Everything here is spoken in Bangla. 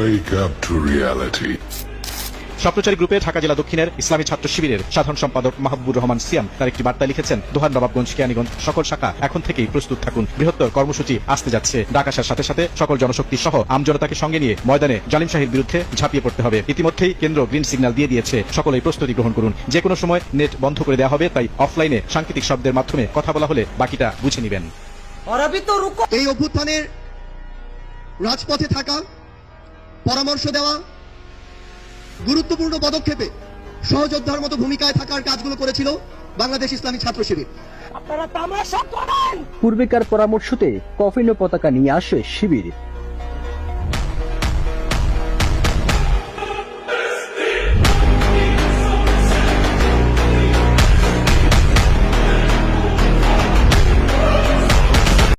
Wake up to reality. স্বপ্নচারী গ্রুপে ঢাকা জেলা দক্ষিণের ইসলামী ছাত্র শিবিরের সাধারণ সম্পাদক মাহবুবুর রহমান সিয়াম তার একটি বার্তায় লিখেছেন, দোহার নবাবগঞ্জ কেরানীগঞ্জ সকল শাখা এখন থেকেই প্রস্তুত থাকুন। বৃহত্তর কর্মসূচি আসতে যাচ্ছে। ডাক আসার সাথে সাথে সকল জনশক্তি সহ আমজনতাকে সঙ্গে নিয়ে ময়দানে জালিম শাহীর বিরুদ্ধে ঝাঁপিয়ে পড়তে হবে। ইতিমধ্যেই কেন্দ্র গ্রিন সিগন্যাল দিয়ে দিয়েছে, সকলেই প্রস্তুতি গ্রহণ করুন। যে কোনো সময় নেট বন্ধ করে দেওয়া হবে, তাই অফলাইনে সাংকেতিক শব্দের মাধ্যমে কথা বলা হলে বাকিটা বুঝে নেবেন। এই অভ্যুত্থানের রাজপথে থাকা, পরামর্শ দেওয়া, গুরুত্বপূর্ণ পদক্ষেপে সহযোদ্ধার মতো ভূমিকায় থাকার কাজগুলো করেছিল বাংলাদেশ ইসলামী ছাত্র শিবির। পূর্বেকার পরামর্শতে কফিন ও পতাকা নিয়ে আসে শিবির।